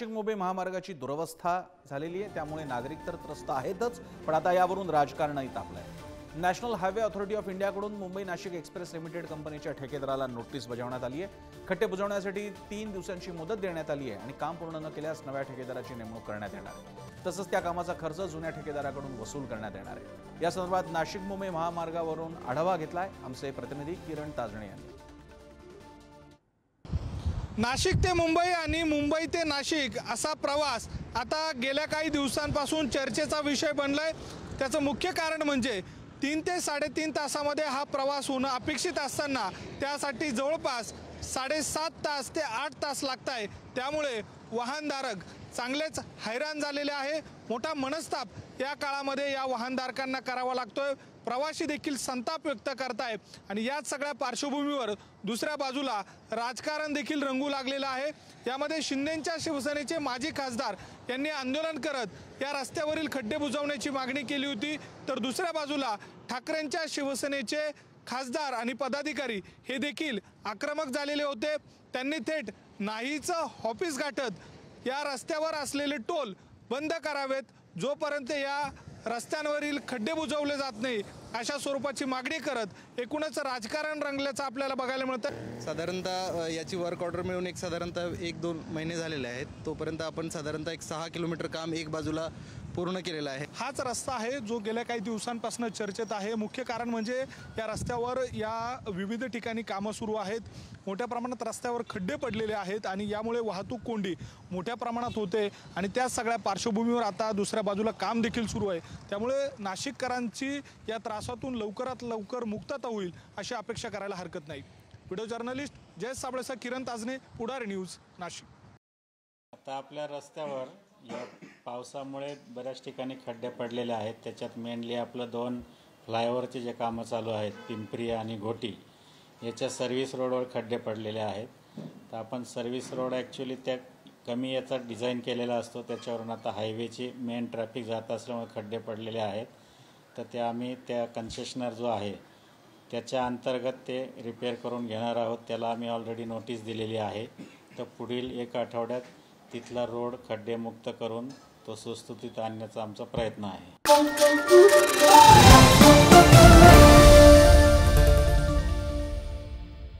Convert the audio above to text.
नाशिक मुंबई महामार्गाची दुरवस्था झालेली आहे, त्यामुळे नागरिक तर त्रस्त आहेतच, पण आता यावरून राजकारणही तापलंय। नॅशनल हायवे अथॉरिटी ऑफ इंडियाकडून मुंबई नाशिक एक्सप्रेस लिमिटेड कंपनीच्या ठेकेदाराला नोटीस बजावण्यात आली आहे। खड्डे बुजवण्यासाठी 3 दिवसांची मुदत देण्यात आली आहे आणि काम पूर्ण न केल्यास नव्या ठेकेदाराची नेमणूक करण्यात येणार आहे। तसंच त्या कामाचा खर्च जुन्या ठेकेदाराकडून वसूल करण्यात येणार आहे। या संदर्भात नाशिक मुंबई महामार्गावरून आढावा घेतलाय आमचे प्रतिनिधी किरण ताजणे यांनी। नाशिक ते मुंबई आणि मुंबई ते नाशिक असा प्रवास आता गेल्या काही दिवसांपासून चर्चेचा विषय बनलाय। त्याचं मुख्य कारण म्हणजे 3 ते 3.5 तासामध्ये हा प्रवास होणं अपेक्षित असताना त्यासाठी जवळपास 7.5 तास ते 8 तास लागत आहे। त्यामुळे वाहनधारक चांगलेच हैराण झालेले आहे। मोठा मनस्ताप या काळामध्ये या वाहनधारकांना करावा लागतोय। प्रवासी देखील संताप व्यक्त करताय आणि याच सगळ्या पार्श्वभूमीवर दुसऱ्या बाजूला राजकारण देखील रंगू लागलेलं आहे। यामध्ये शिंदेंच्या शिवसेनेचे माजी खासदार यांनी आंदोलन करत या रस्त्यावरील खड्डे बुजवण्याची मागणी केली होती, तर दुसऱ्या बाजूला ठाकरेंच्या शिवसेनेचे खासदार आणि पदाधिकारी हे देखील आक्रमक झालेले होते। त्यांनी थेट नाहीचं ऑफिस गाठत या रस्त्यावर असलेले टोल बंद करावेत, जोपर्यंत या रस्त्यांवरील खड्डे बुजवले जात नाही अशा स्वरूपाची मागणी करत एकूणच राजकारण रंगल्याचं आपल्याला बघायला मिळतं। साधारणतः याची वर्क ऑर्डर मिळून साधारणतः 1-2 महिने झालेले आहेत। तोपर्यंत आपण साधारणतः 6 किलोमीटर काम एक बाजूला पूर्ण केलेला आहे। हाच रस्ता आहे जो गेल्या काही दिवसांपासून चर्चेत आहे। मुख्य कारण म्हणजे या रस्त्यावर या विविध ठिकाणी कामं सुरू आहेत। मोठ्या प्रमाणात रस्त्यावर खड्डे पडलेले आहेत आणि यामुळे वाहतूक कोंडी मोठ्या प्रमाणात होते आणि त्या सगळ्या पार्श्वभूमीवर आता दुसऱ्या बाजूला काम देखील सुरू आहे। त्यामुळे नाशिककरांची या त्रासातून लवकरात लवकर मुक्तता होईल अशी अपेक्षा करायला हरकत नाही। व्हिडिओ जर्नलिस्ट जयेश साबळेसह किरण ताजणे, पुढारी न्यूज, नाशिक। आता आपल्या रस्त्यावर या पावसामुळे बऱ्याच ठिकाणी खड्डे पडलेले आहेत। त्याच्यात मेनली आपलं 2 फ्लायओव्हरचे जे कामं चालू आहेत, पिंपरी आणि घोटी, याच्या सर्व्हिस रोडवर खड्डे पडलेले आहेत। तर आपण सर्व्हिस रोड ॲक्च्युली त्या कमी याचा डिझाईन केलेला असतो, त्याच्यावरून आता हायवेची मेन ट्रॅफिक जात असल्यामुळे खड्डे पडलेले आहेत। तर ते आम्ही त्या कन्सेशनर जो आहे त्याच्या अंतर्गत ते रिपेअर करून घेणार आहोत। त्याला आम्ही ऑलरेडी नोटीस दिलेली आहे। तर पुढील 1 आठवड्यात तिथला रोड खड्डेमुक्त करून तो सुस्थितीत आणण्याचा आमचा प्रयत्न आहे।